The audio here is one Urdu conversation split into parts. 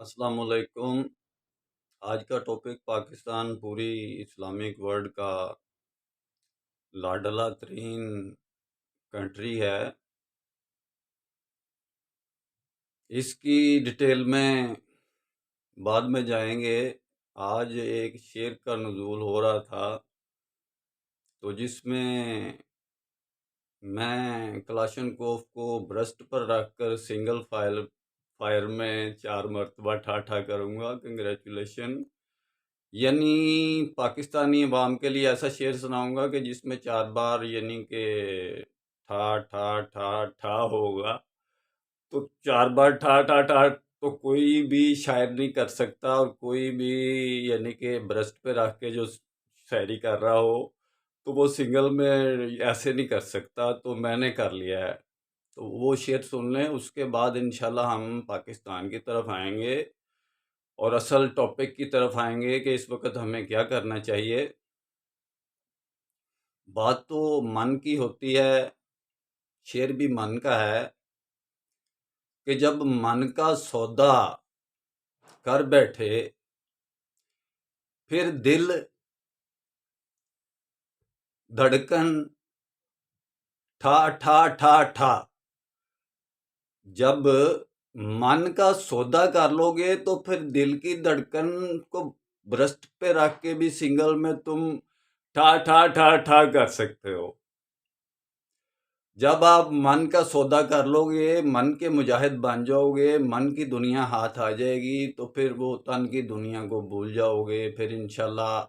السلام علیکم۔ آج کا ٹاپک پاکستان پوری اسلامک ورلڈ کا لاڈلا ترین کنٹری ہے۔ اس کی ڈیٹیل میں بعد میں جائیں گے۔ آج ایک شعر کا نزول ہو رہا تھا تو جس میں میں کلاشنکوف کو برسٹ پر رکھ کر سنگل فائر میں 4 مرتبہ ٹھا کروں گا۔ کنگریچولیشن۔ یعنی پاکستانی عوام کے لیے ایسا شعر سناؤں گا کہ جس میں 4 بار یعنی کہ ٹھا ٹھا ٹھا ٹھا ہوگا۔ تو 4 بار ٹھا ٹھا ٹھا تو کوئی بھی شاعر نہیں کر سکتا، اور کوئی بھی یعنی کہ برسٹ پہ رکھ کے جو شاعری کر رہا ہو تو وہ سنگل میں ایسے نہیں کر سکتا، تو میں نے کر لیا ہے۔ تو وہ شعر سن لیں، اس کے بعد انشاءاللہ ہم پاکستان کی طرف آئیں گے اور اصل ٹاپک کی طرف آئیں گے کہ اس وقت ہمیں کیا کرنا چاہیے۔ بات تو من کی ہوتی ہے، شعر بھی من کا ہے کہ جب من کا سودا کر بیٹھے پھر دل دھڑکن ٹھا ٹھا ٹھا ٹھا۔ جب من کا سودا کر لو گے تو پھر دل کی دھڑکن کو برسٹ پہ رکھ کے بھی سنگل میں تم ٹھا ٹھا ٹھا ٹھا کر سکتے ہو۔ جب آپ من کا سودا کر لو گے، من کے مجاہد بن جاؤ گے، من کی دنیا ہاتھ آ جائے گی، تو پھر وہ تن کی دنیا کو بھول جاؤ گے۔ پھر انشاءاللہ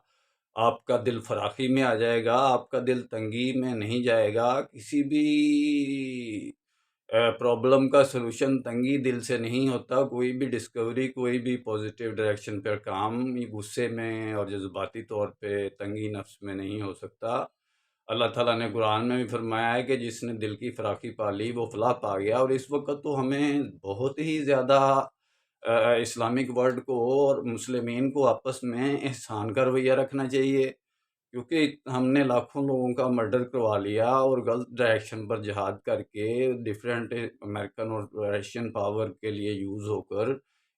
آپ کا دل فراخی میں آ جائے گا، آپ کا دل تنگی میں نہیں جائے گا۔ کسی بھی پرابلم کا سلوشن تنگی دل سے نہیں ہوتا۔ کوئی بھی ڈسکوری، کوئی بھی پوزیٹیو ڈائریکشن پر کام غصے میں اور جذباتی طور پہ تنگی نفس میں نہیں ہو سکتا۔ اللہ تعالیٰ نے قرآن میں بھی فرمایا ہے کہ جس نے دل کی فراخی پا لی وہ فلاح پا گیا۔ اور اس وقت تو ہمیں بہت ہی زیادہ اسلامک ورلڈ کو اور مسلمین کو آپس میں احسان کا رویہ رکھنا چاہیے، کیونکہ ہم نے لاکھوں لوگوں کا مرڈر کروا لیا اور غلط ڈائریکشن پر جہاد کر کے ڈیفرنٹ امریکن اور رشین پاور کے لیے یوز ہو کر،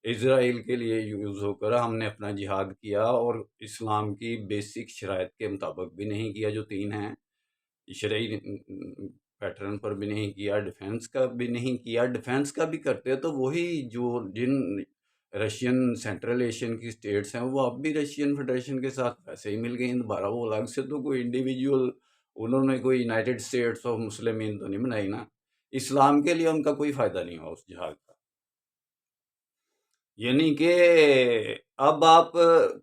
اسرائیل کے لیے یوز ہو کر ہم نے اپنا جہاد کیا، اور اسلام کی بیسک شرائط کے مطابق بھی نہیں کیا جو 3 ہیں، شرعی پیٹرن پر بھی نہیں کیا، ڈیفنس کا بھی نہیں کیا۔ ڈیفنس کا بھی کرتے تو وہی جو جن رشین سینٹرل ایشین کی سٹیٹس ہیں وہ اب بھی رشین فیڈریشن کے ساتھ ویسے ہی مل گئی دوبارہ۔ وہ الگ سے تو کوئی انڈیویجول انہوں نے کوئی یونائٹڈ اسٹیٹس آف مسلمین تو نہیں بنائی نا۔ اسلام کے لیے ان کا کوئی فائدہ نہیں ہوا اس جہاد کا۔ یعنی کہ اب آپ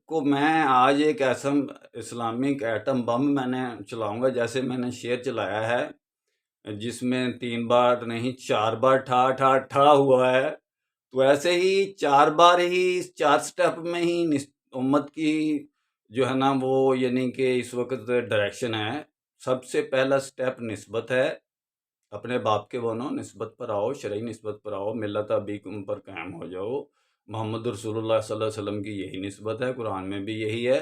کو میں آج ایک ایسا اسلامک ایٹم بم میں نے چلاؤں گا، جیسے میں نے شعر چلایا ہے جس میں 3 بار نہیں 4 بار ٹھا ٹھا ٹھا ہوا ہے، تو ایسے ہی 4 بار ہی 4 سٹیپ میں ہی امت کی جو ہے نا وہ یعنی کہ اس وقت ڈائریکشن ہے۔ سب سے پہلا سٹیپ نسبت ہے، اپنے باپ کے بنو، نسبت پر آؤ، شرعی نسبت پر آؤ، ملت ابیکم پر قائم ہو جاؤ۔ محمد رسول اللہ صلی اللہ علیہ وسلم کی یہی نسبت ہے، قرآن میں بھی یہی ہے۔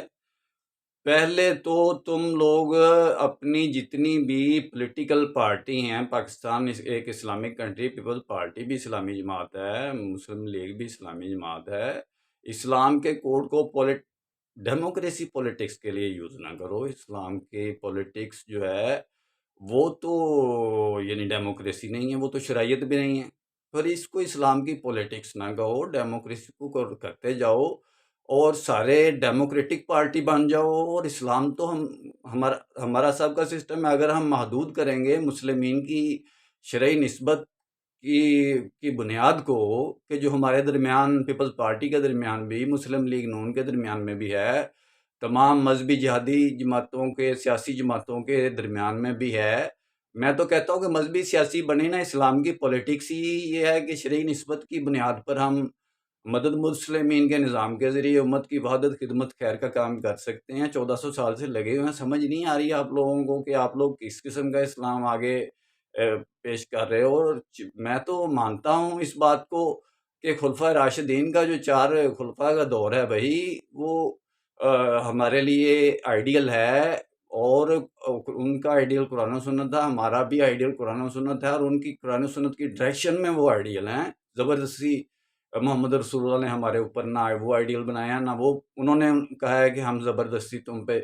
پہلے تو تم لوگ اپنی جتنی بھی پولیٹیکل پارٹی ہیں، پاکستان ایک اسلامک کنٹری، پیپل پارٹی بھی اسلامی جماعت ہے، مسلم لیگ بھی اسلامی جماعت ہے، اسلام کے کوڈ کو ڈیموکریسی پولیٹکس کے لیے یوز نہ کرو۔ اسلام کے پولیٹکس جو ہے وہ تو یعنی ڈیموکریسی نہیں ہے، وہ تو شرعیت بھی نہیں ہے۔ پر اس کو اسلام کی پولیٹکس نہ کہو، ڈیموکریسی کو کرتے جاؤ اور سارے ڈیموکریٹک پارٹی بن جاؤ۔ اور اسلام تو ہمارا سب کا سسٹم ہے، اگر ہم محدود کریں گے مسلمین کی شرعی نسبت کی بنیاد کو، کہ جو ہمارے درمیان پیپلز پارٹی کے درمیان بھی، مسلم لیگ نون کے درمیان میں بھی ہے، تمام مذہبی جہادی جماعتوں کے سیاسی جماعتوں کے درمیان میں بھی ہے۔ میں تو کہتا ہوں کہ مذہبی سیاسی بنے نا، اسلام کی پولیٹکس ہی یہ ہے کہ شرعی نسبت کی بنیاد پر ہم مدد مسلمین کے نظام کے ذریعے امت کی وحدت خدمت خیر کا کام کر سکتے ہیں۔ 1400 سال سے لگے ہوئے ہیں، سمجھ نہیں آ رہی آپ لوگوں کو کہ آپ لوگ کس قسم کا اسلام آگے پیش کر رہے ہو۔ اور میں تو مانتا ہوں اس بات کو کہ خلفۂ راشدین کا جو 4 خلفاء کا دور ہے بھائی، وہ ہمارے لیے آئیڈیل ہے، اور ان کا آئیڈیل قرآن و سنت تھا، ہمارا بھی آئیڈیل قرآن و سنت ہے، اور ان کی قرآن و سنت کی ڈائریکشن میں وہ آئیڈیل ہیں۔ زبردستی محمد رسول اللہ نے ہمارے اوپر نہ وہ آئیڈیل بنایا نہ وہ انہوں نے کہا ہے کہ ہم زبردستی تم پہ،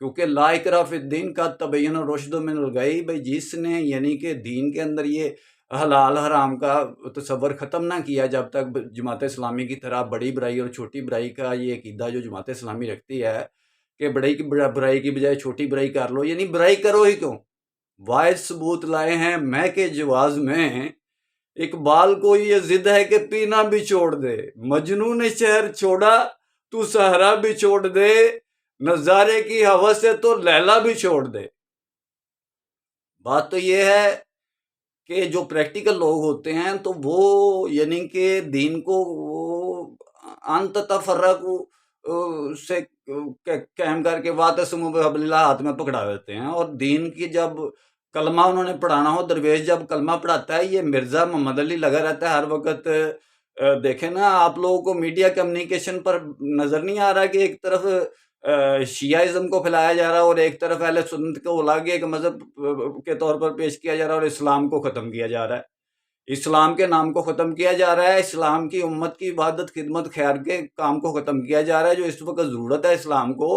کیونکہ لا اکراہ فی الدین کا تبین الرشد من الغی، بھائی جس نے یعنی کہ دین کے اندر یہ حلال حرام کا تصور ختم نہ کیا، جب تک جماعت اسلامی کی طرح بڑی برائی اور چھوٹی برائی کا یہ عقیدہ جو جماعت اسلامی رکھتی ہے کہ برائی کی بجائے چھوٹی برائی کر لو، یعنی برائی کرو ہی کیوں؟ واحد ثبوت لائے ہیں میں کے جواز میں، اقبال کو یہ ضد ہے کہ پینا بھی چھوڑ دے، مجنوں نے شہر چھوڑا تو صحرا بھی چھوڑ دے، نظارے کی ہوس سے تو لیلا بھی چھوڑ دے۔ بات تو یہ ہے کہ جو پریکٹیکل لوگ ہوتے ہیں تو وہ یعنی کہ دین کو انت تفرق سے قائم کر کے واعتصموا بحبل اللہ ہاتھ میں پکڑا دیتے ہیں، اور دین کی جب کلمہ انہوں نے پڑھانا ہو، درویش جب کلمہ پڑھاتا ہے، یہ مرزا محمد علی لگا رہتا ہے ہر وقت۔ دیکھیں نا آپ لوگوں کو میڈیا کمیونیکیشن پر نظر نہیں آ رہا کہ ایک طرف شیعہ کو پھیلایا جا رہا ہے اور ایک طرف اہل سنت کو الگ ایک مذہب کے طور پر پیش کیا جا رہا ہے، اور اسلام کو ختم کیا جا رہا ہے، اسلام کے نام کو ختم کیا جا رہا ہے، اسلام کی امت کی عبادت خدمت خیر کے کام کو ختم کیا جا رہا ہے۔ جو اس وقت ضرورت ہے اسلام کو،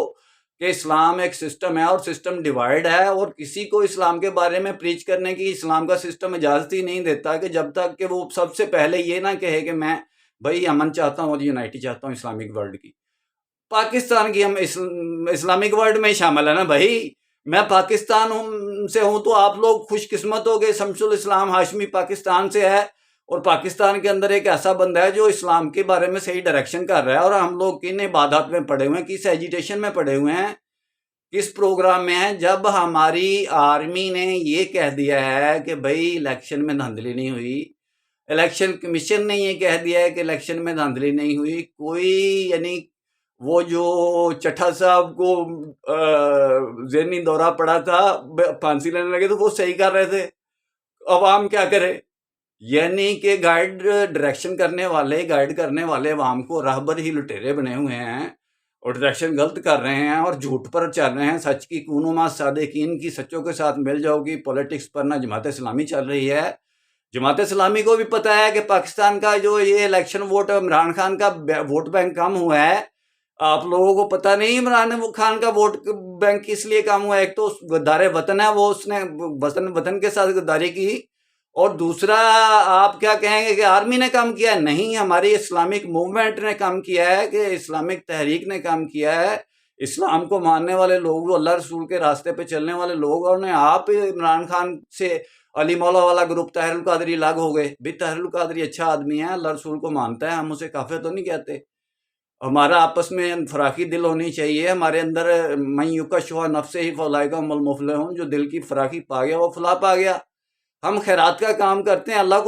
کہ اسلام ایک سسٹم ہے اور سسٹم ڈیوائیڈ ہے، اور کسی کو اسلام کے بارے میں پریچ کرنے کی اسلام کا سسٹم اجازت ہی نہیں دیتا کہ جب تک کہ وہ سب سے پہلے یہ نہ کہے کہ میں بھائی امن چاہتا ہوں اور یونائٹی چاہتا ہوں اسلامک ورلڈ کی۔ پاکستان کی ہم اسلامک ورلڈ میں شامل ہے نا بھائی، میں پاکستان سے ہوں تو آپ لوگ خوش قسمت ہو گئے، شمس الاسلام ہاشمی پاکستان سے ہے، اور پاکستان کے اندر ایک ایسا بندہ ہے جو اسلام کے بارے میں صحیح ڈائریکشن کر رہا ہے، اور ہم لوگ کن عبادات میں پڑے ہوئے ہیں، کس ایجیٹیشن میں پڑے ہوئے ہیں، کس پروگرام میں ہیں، جب ہماری آرمی نے یہ کہہ دیا ہے کہ بھائی الیکشن میں دھاندلی نہیں ہوئی، الیکشن کمیشن نے یہ کہہ دیا ہے کہ الیکشن میں دھاندلی نہیں ہوئی، کوئی یعنی وہ جو چٹھا صاحب کو ذہنی دورہ پڑا تھا پھانسی لینے لگے تو وہ صحیح کر رہے تھے، عوام کیا کرے؟ یعنی کہ گائیڈ کرنے والے عوام کو راہبر ہی لٹیرے بنے ہوئے ہیں اور ڈائریکشن غلط کر رہے ہیں اور جھوٹ پر چل رہے ہیں۔ سچ کی کونوا مع صادقین کی، سچوں کے ساتھ مل جاؤ گی پولیٹکس پر نہ جماعت اسلامی چل رہی ہے۔ جماعت اسلامی کو بھی پتہ ہے کہ پاکستان کا جو یہ الیکشن ووٹ عمران خان کا ووٹ بینک کم ہوا ہے، آپ لوگوں کو پتہ نہیں عمران خان کا ووٹ بینک کس لیے کم ہوا ہے؟ ایک تو غدار وطن ہے، وہ اس نے وطن کے ساتھ غداری کی، اور دوسرا آپ کیا کہیں گے کہ آرمی نے کام کیا ہے؟ نہیں، ہماری اسلامک موومنٹ نے کام کیا ہے، کہ اسلامک تحریک نے کام کیا ہے، اسلام کو ماننے والے لوگ، اللہ رسول کے راستے پہ چلنے والے لوگ، اور نے آپ عمران خان سے علی مولا والا گروپ طاہر القادری الگ ہو گئے۔ بھی طاہر القادری اچھا آدمی ہے، اللہ رسول کو مانتا ہے، ہم اسے کافر تو نہیں کہتے۔ ہمارا آپس میں فراخی دل ہونی چاہیے، ہمارے اندر من یکشف نفسہ فاولئک هم المفلحون، جو دل کی فراخی پا گیا وہ فلاح پا گیا۔ ہم خیرات کا کام کرتے ہیں، اللہ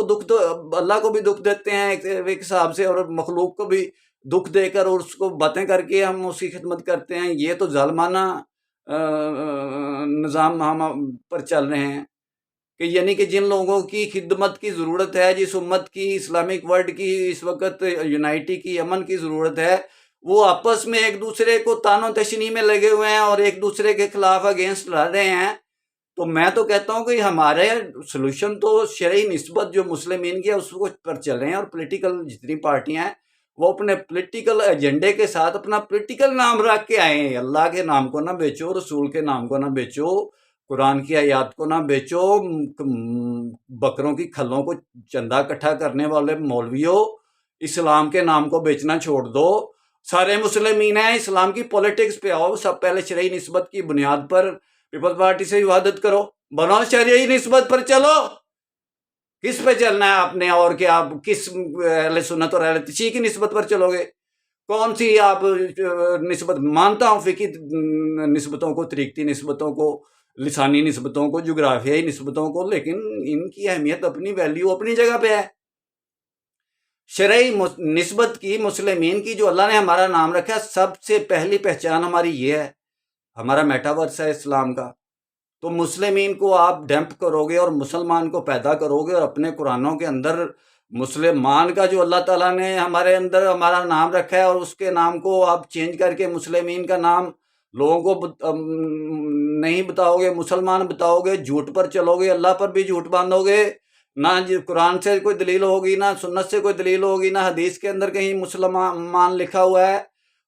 کو بھی دکھ دیتے ہیں ایک حساب سے، اور مخلوق کو بھی دکھ دے کر اور اس کو باتیں کر کے ہم اس کی خدمت کرتے ہیں۔ یہ تو ظالمانہ نظام ہم پر چل رہے ہیں، کہ یعنی کہ جن لوگوں کی خدمت کی ضرورت ہے، جس امت کی اسلامک ورلڈ کی اس وقت یونائٹی کی، امن کی ضرورت ہے، وہ آپس میں ایک دوسرے کو تان و تشنی میں لگے ہوئے ہیں اور ایک دوسرے کے خلاف اگینسٹ لڑ رہے ہیں۔ تو میں تو کہتا ہوں کہ ہمارے سلوشن تو شرعی نسبت جو مسلمین کی ہے اس کو پر چل رہے ہیں، اور پولیٹیکل جتنی پارٹیاں ہیں وہ اپنے پولیٹیکل ایجنڈے کے ساتھ اپنا پولیٹیکل نام رکھ کے آئے ہیں۔ اللہ کے نام کو نہ بیچو، رسول کے نام کو نہ بیچو، قرآن کی آیات کو نہ بیچو، بکروں کی کھلوں کو چندہ اکٹھا کرنے والے مولویوں، اسلام کے نام کو بیچنا چھوڑ دو۔ سارے مسلمین ہیں، اسلام کی پولیٹکس پہ آؤ، سب پہلے شرعی نسبت کی بنیاد پر پیپلز پارٹی سے عبادت کرو، بنو شرعی نسبت پر چلو۔ کس پہ چلنا ہے آپ نے؟ اور کہ آپ کس اہل سنت اور اہل تشیع کی نسبت پر چلو گے؟ کون سی آپ نسبت؟ مانتا ہوں فقہی نسبتوں کو، طریقتی نسبتوں کو، لسانی نسبتوں کو، جغرافیائی نسبتوں کو، لیکن ان کی اہمیت اپنی ویلیو اپنی جگہ پہ ہے۔ شرعی نسبت کی، مسلمین کی، جو اللہ نے ہمارا نام رکھا، سب سے پہلی پہچان ہماری یہ ہے، ہمارا میٹاورس ہے اسلام کا۔ تو مسلمین کو آپ ڈیمپ کرو گے اور مسلمان کو پیدا کرو گے، اور اپنے قرآنوں کے اندر مسلمان کا جو اللہ تعالیٰ نے ہمارے اندر ہمارا نام رکھا ہے، اور اس کے نام کو آپ چینج کر کے مسلمین کا نام لوگوں کو نہیں بتاؤ گے، مسلمان بتاؤ گے، جھوٹ پر چلو گے، اللہ پر بھی جھوٹ باندھو گے، نہ قرآن سے کوئی دلیل ہوگی، نہ سنت سے کوئی دلیل ہوگی، نہ حدیث کے اندر کہیں مسلمان لکھا ہوا ہے،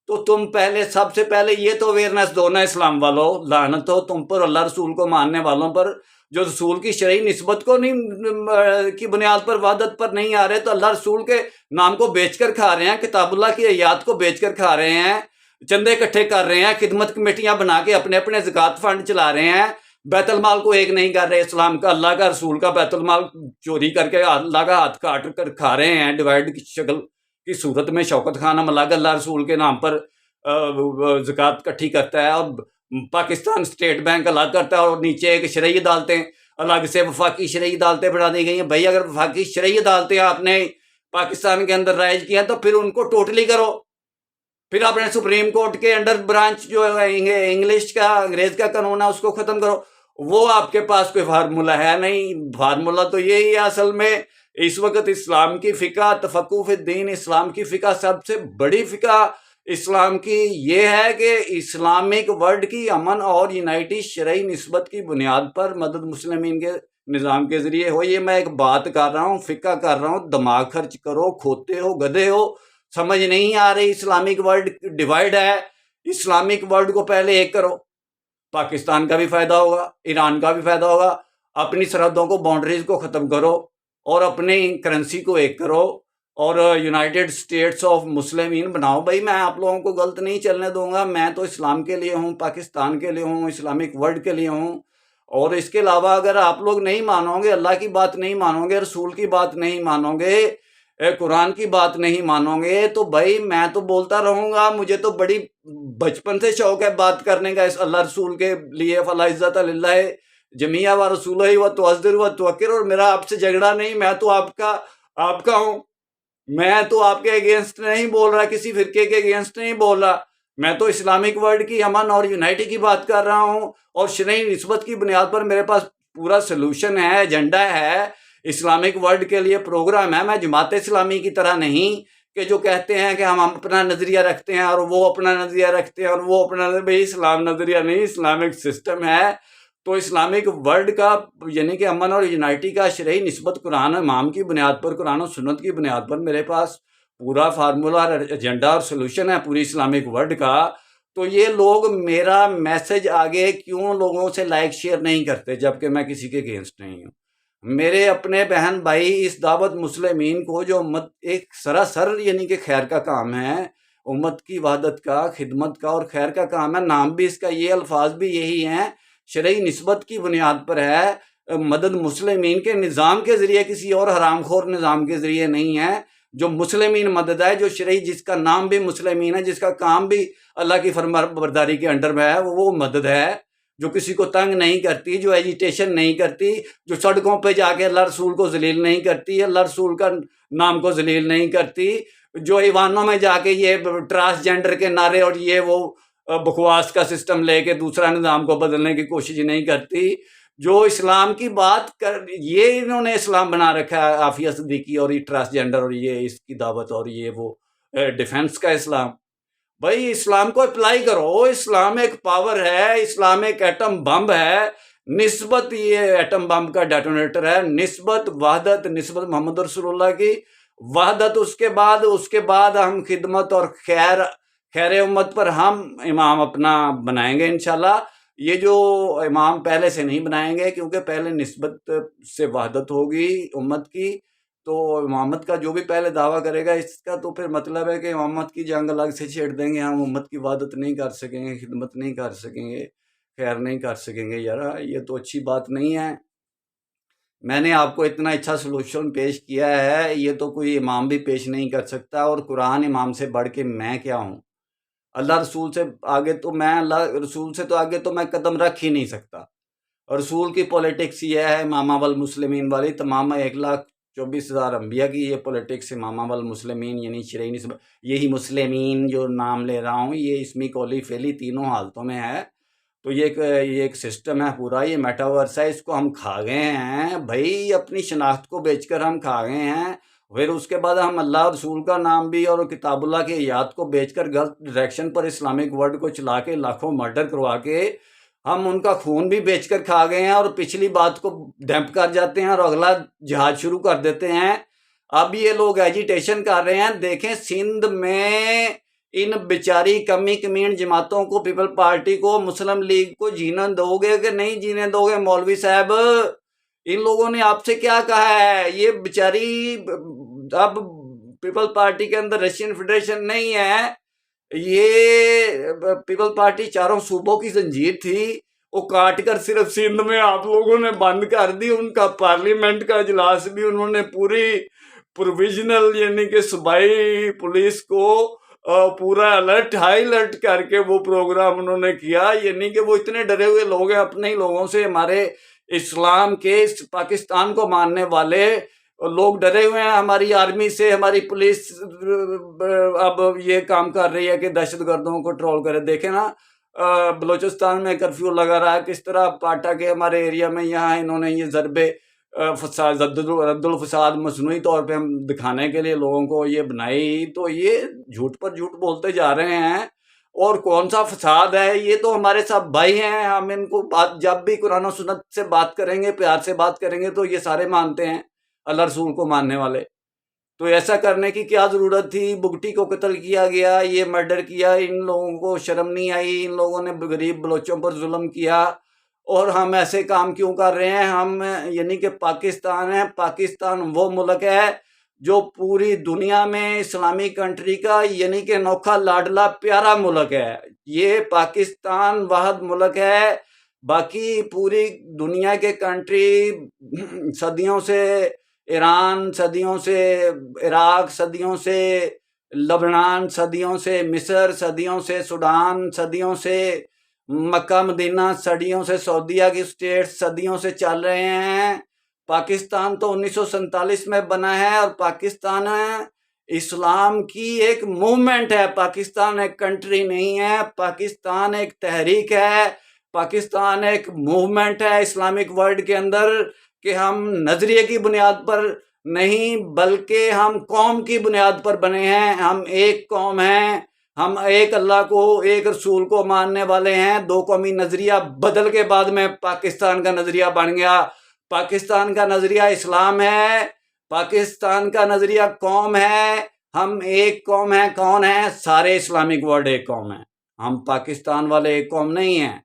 تو تم پہلے سب سے پہلے یہ تو اویئرنیس دو نا اسلام والوں، لعنت ہو تم پر، اللہ رسول کو ماننے والوں پر، جو رسول کی شرعی نسبت کو نہیں کی بنیاد پر وحدت پر نہیں آ رہے، تو اللہ رسول کے نام کو بیچ کر کھا رہے ہیں، کتاب اللہ کی آیات کو بیچ کر کھا رہے ہیں، چندے اکٹھے کر رہے ہیں، خدمت کمیٹیاں بنا کے اپنے اپنے زکوٰۃ فنڈ چلا رہے ہیں، بیت المال کو ایک نہیں کر رہے، اسلام کا، اللہ کا، رسول کا بیت المال چوری کر کے اللہ کا ہاتھ کاٹ کر کھا رہے ہیں، ڈیوائڈ کی شکل کی صورت میں۔ شوکت خان ہم اللہ رسول کے نام پر زکوٰۃ اکٹھی کرتا ہے، اور پاکستان اسٹیٹ بینک الگ کرتا ہے، اور نیچے ایک شرعی عدالتیں الگ سے وفاقی شرعی عدالتیں بنا دی گئی ہیں۔ بھائی اگر وفاقی شرعی عدالتیں آپ نے پاکستان کے اندر رائج کی ہیں تو پھر ان کو ٹوٹلی کرو، پھر اپنے سپریم کورٹ کے انڈر برانچ جو انگلش کا، انگریز کا قانون ہے، اس کو ختم کرو۔ وہ آپ کے پاس کوئی فارمولہ ہے نہیں، فارمولہ تو یہی ہے اصل میں۔ اس وقت اسلام کی فقہ، تفقہ فی الدین، اسلام کی فقہ، سب سے بڑی فقہ اسلام کی یہ ہے کہ اسلامک ورلڈ کی امن اور یونائٹی شرعی نسبت کی بنیاد پر مدد مسلمین کے نظام کے ذریعے ہو۔ یہ میں ایک بات کر رہا ہوں، فقہ کر رہا ہوں، دماغ خرچ کرو، کھوتے ہو، گدھے ہو، سمجھ نہیں آ رہی۔ اسلامک ورلڈ ڈیوائیڈ ہے، اسلامک ورلڈ کو پہلے ایک کرو، پاکستان کا بھی فائدہ ہوگا، ایران کا بھی فائدہ ہوگا، اپنی سرحدوں کو، باؤنڈریز کو ختم کرو، اور اپنی کرنسی کو ایک کرو، اور یونائٹڈ اسٹیٹس آف مسلمین بناؤ۔ بھائی میں آپ لوگوں کو غلط نہیں چلنے دوں گا، میں تو اسلام کے لیے ہوں، پاکستان کے لیے ہوں، اسلامک ورلڈ کے لیے ہوں۔ اور اس کے علاوہ اگر آپ لوگ نہیں مانو گے، اللہ کی بات نہیں مانو گے، رسول کی بات نہیں مانو گے، قرآن کی بات نہیں مانو گے، تو بھائی میں تو بولتا رہوں گا۔ مجھے تو بڑی بچپن سے شوق ہے بات کرنے کا اس اللہ رسول کے لیے۔ فلا عزت للہ جمیعا و رسولہ و تعزر و توقر، اور میرا آپ سے جھگڑا نہیں، میں تو آپ کا ہوں، میں تو آپ کے اگینسٹ نہیں بول رہا، کسی فرقے کے اگینسٹ نہیں بول رہا، میں تو اسلامک ورلڈ کی امن اور یونائٹی کی بات کر رہا ہوں، اور شرعی نسبت کی بنیاد پر میرے پاس پورا سلوشن ہے، ایجنڈا ہے، اسلامک ورلڈ کے لیے پروگرام ہے۔ میں جماعت اسلامی کی طرح نہیں کہ جو کہتے ہیں کہ ہم اپنا نظریہ رکھتے ہیں اور وہ اپنا نظریہ رکھتے ہیں اور وہ اپنا، بھائی اسلام نظریہ نہیں، اسلامک سسٹم ہے۔ تو اسلامک ورلڈ کا یعنی کہ امن اور یونائٹی کا شرعی نسبت قرآن امام کی بنیاد پر، قرآن و سنت کی بنیاد پر میرے پاس پورا فارمولہ اور ایجنڈا اور سلوشن ہے پوری اسلامک ورلڈ کا۔ تو یہ لوگ میرا میسج آگے کیوں لوگوں سے لائک شیئر نہیں کرتے جبکہ میں کسی کے اگینسٹ نہیں ہوں؟ میرے اپنے بہن بھائی اس دعوت مسلمین کو جو امت ایک سراسر یعنی کہ خیر کا کام ہے، امت کی وحدت کا، خدمت کا اور خیر کا کام ہے، نام بھی اس کا یہ، الفاظ بھی یہی ہیں، شرعی نسبت کی بنیاد پر ہے، مدد مسلمین کے نظام کے ذریعے، کسی اور حرام خور نظام کے ذریعے نہیں ہے۔ جو مسلمین مدد ہے، جو شرعی، جس کا نام بھی مسلمین ہے، جس کا کام بھی اللہ کی فرما برداری کے انڈر میں ہے، وہ مدد ہے، جو کسی کو تنگ نہیں کرتی، جو ایجیٹیشن نہیں کرتی، جو سڑکوں پہ جا کے اللہ رسول کو ذلیل نہیں کرتی، اللہ رسول کا نام کو ذلیل نہیں کرتی، جو ایوانوں میں جا کے یہ ٹرانسجینڈر کے نعرے اور یہ وہ بکواس کا سسٹم لے کے دوسرا نظام کو بدلنے کی کوشش نہیں کرتی، جو اسلام کی بات کر، یہ انہوں نے اسلام بنا رکھا ہے، عافیہ صدیقی اور یہ ٹرانسجینڈر اور یہ اس کی دعوت اور یہ وہ ڈیفنس کا اسلام۔ بھائی اسلام کو اپلائی کرو، اسلام ایک پاور ہے، اسلام ایک ایٹم بم ہے، نسبت یہ ایٹم بم کا ڈیٹونیٹر ہے، نسبت وحدت، نسبت محمد رسول اللہ کی وحدت، اس کے بعد ہم خدمت اور خیر امت پر ہم امام اپنا بنائیں گے انشاءاللہ۔ یہ جو امام پہلے سے نہیں بنائیں گے، کیونکہ پہلے نسبت سے وحدت ہوگی امت کی، تو امامت کا جو بھی پہلے دعویٰ کرے گا اس کا، تو پھر مطلب ہے کہ امامت کی جنگ الگ سے چھیڑ دیں گے، ہم امت کی وحدت نہیں کر سکیں گے، خدمت نہیں کر سکیں گے، خیر نہیں کر سکیں گے۔ یار یہ تو اچھی بات نہیں ہے۔ میں نے آپ کو اتنا اچھا سلوشن پیش کیا ہے، یہ تو کوئی امام بھی پیش نہیں کر سکتا، اور قرآن امام سے بڑھ کے میں کیا ہوں؟ اللہ رسول سے آگے تو میں، اللہ رسول سے تو آگے تو میں قدم رکھ ہی نہیں سکتا۔ رسول کی پولیٹکس یہ ہے امامہ والمسلمین والی، تمام 1,24,000 انبیاء کی یہ پولیٹکس امامہ والمسلمین یعنی شرعی نسبت، یہی مسلمین جو نام لے رہا ہوں یہ اسمی قولی فعلی تینوں حالتوں میں ہے۔ تو یہ ایک سسٹم ہے پورا، یہ میٹاورس ہے، اس کو ہم کھا گئے ہیں بھائی، اپنی شناخت کو بیچ کر ہم کھا گئے ہیں۔ پھر اس کے بعد ہم اللہ رسول کا نام بھی اور کتاب اللہ کی آیات کو بیچ کر غلط ڈائریکشن پر اسلامک ورلڈ کو چلا کے لاکھوں مرڈر کروا کے ہم ان کا خون بھی بیچ کر کھا گئے ہیں اور پچھلی بات کو ڈمپ کر جاتے ہیں اور اگلا جہاد شروع کر دیتے ہیں۔ اب یہ لوگ ایجیٹیشن کر رہے ہیں۔ دیکھیں سندھ میں ان بیچاری کمی کمین جماعتوں کو، پیپل پارٹی کو، مسلم لیگ کو جینا دو گے کہ نہیں جینے دو گے؟ مولوی صاحب ان لوگوں نے آپ سے کیا کہا ہے؟ یہ بیچاری اب پیپل پارٹی کے اندر رشین فیڈریشن نہیں ہے، یہ پیپل پارٹی چاروں صوبوں کی زنجیر تھی، وہ کاٹ کر صرف سندھ میں آپ لوگوں نے بند کر دی۔ ان کا پارلیمنٹ کا اجلاس بھی انہوں نے پوری پروویژنل یعنی کہ صوبائی پولیس کو پورا الرٹ، ہائی الرٹ کر کے وہ پروگرام انہوں نے کیا۔ یعنی کہ وہ اتنے ڈرے ہوئے لوگ ہیں اپنے ہی لوگوں سے، ہمارے اسلام کے، پاکستان کو ماننے والے لوگ ڈرے ہوئے ہیں ہماری آرمی سے، ہماری پولیس اب یہ کام کر رہی ہے کہ دہشت گردوں کو کنٹرول کرے۔ دیکھیں نا بلوچستان میں کرفیو لگا رہا ہے، کس طرح پاٹا کے ہمارے ایریا میں یہاں انہوں نے یہ ضربے فساد، رد الفساد مصنوعی طور پہ ہم دکھانے کے لیے لوگوں کو یہ بنائی، تو یہ جھوٹ پر جھوٹ بولتے جا رہے ہیں۔ اور کون سا فساد ہے؟ یہ تو ہمارے سب بھائی ہیں، ہم ان کو بات جب بھی قرآن و سنت سے بات کریں گے، پیار سے بات کریں گے تو یہ سارے مانتے ہیں، اللہ رسول کو ماننے والے۔ تو ایسا کرنے کی کیا ضرورت تھی؟ بگٹی کو قتل کیا گیا، یہ مرڈر کیا، ان لوگوں کو شرم نہیں آئی؟ ان لوگوں نے غریب بلوچوں پر ظلم کیا، اور ہم ایسے کام کیوں کر رہے ہیں؟ ہم یعنی کہ پاکستان ہے، پاکستان وہ ملک ہے جو پوری دنیا میں اسلامی کنٹری کا یعنی کہ انوکھا لاڈلا پیارا ملک ہے۔ یہ پاکستان واحد ملک ہے، باقی پوری دنیا کے کنٹری صدیوں سے ایران، صدیوں سے عراق، صدیوں سے لبنان، صدیوں سے مصر، صدیوں سے سوڈان، صدیوں سے مکہ مدینہ، صدیوں سے سعودیہ کی اسٹیٹ صدیوں سے چل رہے ہیں۔ پاکستان تو 1947 میں بنا ہے، اور پاکستان اسلام کی ایک موومنٹ ہے، پاکستان ایک کنٹری نہیں ہے، پاکستان ایک تحریک ہے، پاکستان ایک موومنٹ ہے اسلامک ورلڈ کے اندر، کہ ہم نظریے کی بنیاد پر نہیں بلکہ ہم قوم کی بنیاد پر بنے ہیں۔ ہم ایک قوم ہیں، ہم ایک اللہ کو، ایک رسول کو ماننے والے ہیں۔ دو قومی نظریہ بدل کے بعد میں پاکستان کا نظریہ بن گیا۔ پاکستان کا نظریہ اسلام ہے، پاکستان کا نظریہ قوم ہے، ہم ایک قوم ہیں۔ کون ہیں؟ سارے اسلامک ورلڈ ایک قوم ہیں، ہم پاکستان والے ایک قوم نہیں ہیں۔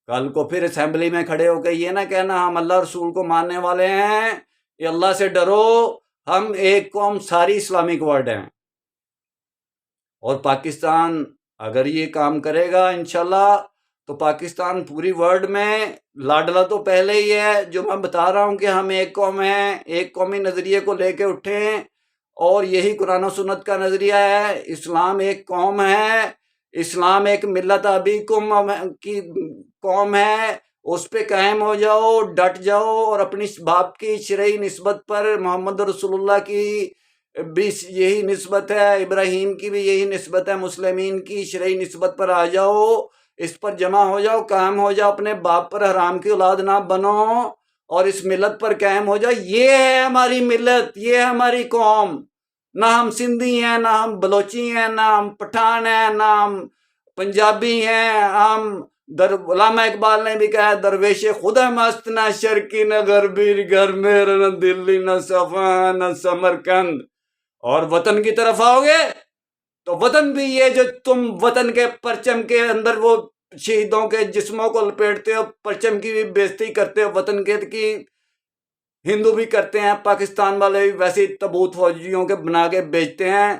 کل کو پھر اسمبلی میں کھڑے ہو کے یہ نہ کہنا ہم اللہ رسول کو ماننے والے ہیں، یہ اللہ سے ڈرو، ہم ایک قوم ساری اسلامک ورلڈ ہیں۔ اور پاکستان اگر یہ کام کرے گا انشاءاللہ تو پاکستان پوری ورلڈ میں لاڈلا تو پہلے ہی ہے، جو میں بتا رہا ہوں کہ ہم ایک قوم ہیں، ایک قومی نظریے کو لے کے اٹھیں، اور یہی قرآن و سنت کا نظریہ ہے۔ اسلام ایک قوم ہے، اسلام ایک ملت ابیکم کی قوم ہے، اس پہ قائم ہو جاؤ، ڈٹ جاؤ، اور اپنی باپ کی شرعی نسبت پر، محمد رسول اللہ کی بھی یہی نسبت ہے، ابراہیم کی بھی یہی نسبت ہے، مسلمین کی شرعی نسبت پر آ جاؤ، اس پر جمع ہو جاؤ، قائم ہو جاؤ، اپنے باپ پر حرام کی اولاد نہ بنو، اور اس ملت پر قائم ہو جاؤ۔ یہ ہے ہماری ملت، یہ ہے ہماری قوم۔ نہ ہم سندھی ہیں، نہ ہم بلوچی ہیں، نہ ہم پٹھان ہیں، نہ ہم پنجابی ہیں۔ ہم علامہ اقبال نے بھی کہا ہے، درویش خدا مست، نہ شرقی نہ غربی، گھر میرا نہ دلی نہ صفا نہ سمرقند۔ اور وطن کی طرف آؤ گے تو وطن بھی یہ جو تم وطن کے پرچم کے اندر وہ شہیدوں کے جسموں کو لپیٹتے ہو، پرچم کی بھی بےزتی کرتے ہو، وطن کے کی ہندو بھی کرتے ہیں، پاکستان والے بھی ویسے تابوت فوجیوں کے بنا کے بیچتے ہیں۔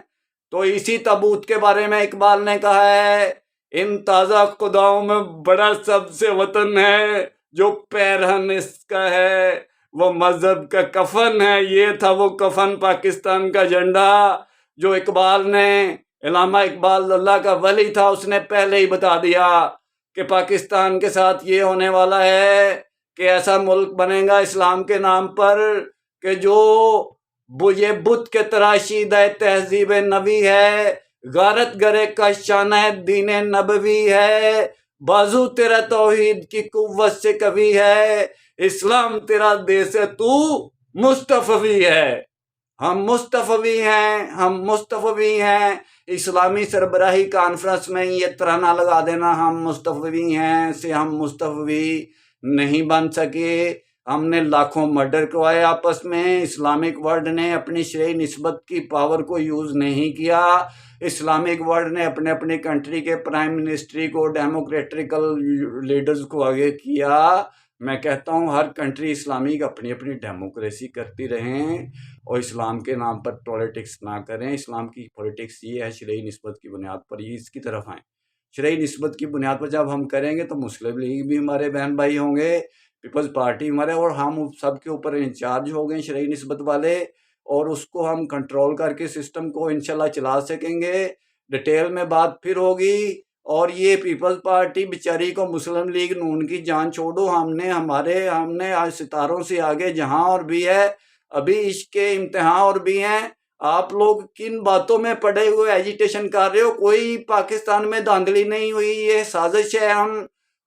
تو اسی تابوت کے بارے میں اقبال نے کہا ہے، ان تازہ خداؤں میں بڑا سب سے وطن ہے، جو پیرہن اس کا ہے وہ مذہب کا کفن ہے۔ یہ تھا وہ کفن، پاکستان کا جھنڈا، جو اقبال نے، علامہ اقبال اللہ کا ولی تھا، اس نے پہلے ہی بتا دیا کہ پاکستان کے ساتھ یہ ہونے والا ہے کہ ایسا ملک بنے گا اسلام کے نام پر کہ جو یہ بت کے تراشیدہ تہذیب نبی ہے، غارت گرے کا شانہ دین نبوی ہے، بازو تیرا توحید کی قوت سے کبھی ہے، اسلام تیرا دیس ہے، تو مصطفی ہے۔ ہم مصطفی ہیں، ہم مصطفی ہیں، اسلامی سربراہی کانفرنس میں یہ ترانہ لگا دینا ہم مستفوی ہیں سے ہم مستفوی نہیں بن سکے، ہم نے لاکھوں مرڈر کروائے آپس میں، اسلامک ورلڈ نے اپنی شرعی نسبت کی پاور کو یوز نہیں کیا، اسلامک ورلڈ نے اپنے اپنی کنٹری کے پرائم منسٹری کو ڈیموکریٹکل لیڈرز کو آگے کیا۔ میں کہتا ہوں ہر کنٹری اسلامک اپنی اپنی ڈیموکریسی کرتی رہیں اور اسلام کے نام پر پولیٹکس نہ کریں۔ اسلام کی پولیٹکس یہ ہے شرعی نسبت کی بنیاد پر، یہ اس کی طرف آئیں۔ شرعی نسبت کی بنیاد پر جب ہم کریں گے تو مسلم لیگ بھی ہمارے بہن بھائی ہوں گے، پیپلز پارٹی ہمارے، اور ہم سب کے اوپر انچارج ہو گئے شرعی نسبت والے، اور اس کو ہم کنٹرول کر کے سسٹم کو انشاءاللہ چلا سکیں گے۔ ڈیٹیل میں بات پھر ہوگی۔ اور یہ پیپلز پارٹی بیچاری کو مسلم لیگ نون کی جان چھوڑو، ہم نے آج ستاروں سے آگے جہاں اور بھی ہے، ابھی عشق کے امتحان اور بھی ہیں۔ آپ لوگ کن باتوں میں پڑے ہوئے ایجیٹیشن کر رہے ہو؟ کوئی پاکستان میں دھاندلی نہیں ہوئی، یہ سازش ہے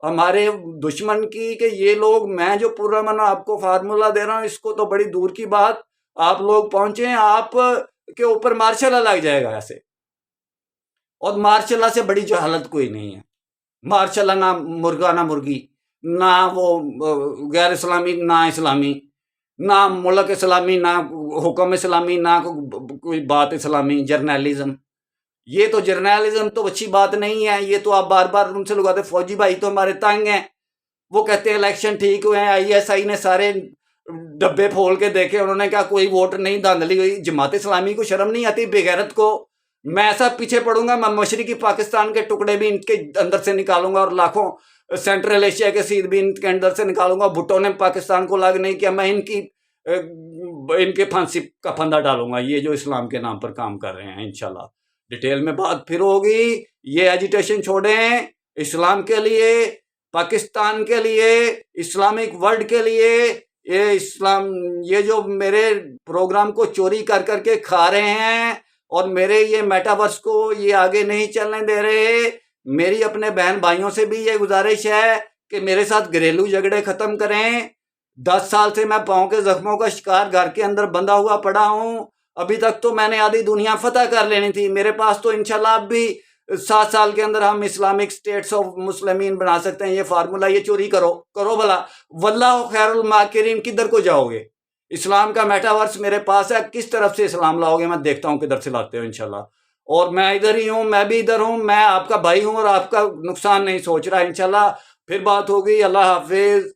ہمارے دشمن کی کہ یہ لوگ، میں جو پرامن آپ کو فارمولہ دے رہا ہوں اس کو تو بڑی دور کی بات آپ لوگ پہنچے ہیں، آپ کے اوپر مارشل لا لگ جائے گا ایسے، اور مارشل لا سے بڑی جہالت کوئی نہیں ہے۔ مارشل لا نہ مرغا نہ مرغی، نہ وہ غیر اسلامی نہ اسلامی، نہ ملک اسلامی نہ حکم اسلامی، نہ کوئی بات اسلامی، جرنیلزم۔ یہ تو جرنیلزم تو اچھی بات نہیں ہے، یہ تو آپ بار بار ان سے لگاتے، فوجی بھائی تو ہمارے تنگ ہیں، وہ کہتے ہیں الیکشن ٹھیک ہوئے ہیں، آئی ایس آئی نے سارے ڈبے پھول کے دیکھے، انہوں نے کہا کوئی ووٹ نہیں دھاندلی ہوئی۔ جماعت اسلامی کو شرم نہیں آتی بے غیرت کو؟ میں ایسا پیچھے پڑوں گا، میں مشرقی پاکستان کے ٹکڑے بھی ان کے اندر سے نکالوں گا، اور لاکھوں سینٹرل ایشیا کے سیدھ بھی ان کے اندر سے نکالوں گا۔ بھٹو نے پاکستان کو لاگ نہیں کیا، میں ان کے پھانسی کا پھندا ڈالوں گا، یہ جو اسلام کے نام پر کام کر رہے ہیں۔ انشاءاللہ ڈیٹیل میں بات پھر ہوگی۔ یہ ایجیٹیشن چھوڑیں، اسلام کے لیے، پاکستان کے لیے، اسلامک ورلڈ کے لیے، یہ جو میرے پروگرام کو چوری کر کر کے کھا رہے ہیں اور میرے یہ میٹاورس کو یہ آگے نہیں چلنے دے رہے، میری اپنے بہن بھائیوں سے بھی یہ گزارش ہے کہ میرے ساتھ گھریلو جھگڑے ختم کریں۔ 10 سال سے میں پاؤں کے زخموں کا شکار گھر کے اندر بندھا ہوا پڑا ہوں، ابھی تک تو میں نے آدھی دنیا فتح کر لینی تھی، میرے پاس تو انشاءاللہ اب بھی 7 سال کے اندر ہم اسلامک سٹیٹس آف مسلمین بنا سکتے ہیں۔ یہ فارمولہ یہ چوری کرو بھلا، واللہ خیر الماکرین۔ کدھر کو جاؤ گے؟ اسلام کا میٹاورس میرے پاس ہے، کس طرف سے اسلام لاؤ گے؟ میں دیکھتا ہوں کدھر سے لاتے ہو انشاءاللہ، اور میں ادھر ہی ہوں، میں بھی ادھر ہوں، میں آپ کا بھائی ہوں اور آپ کا نقصان نہیں سوچ رہا۔ انشاءاللہ پھر بات ہوگی۔ اللہ حافظ۔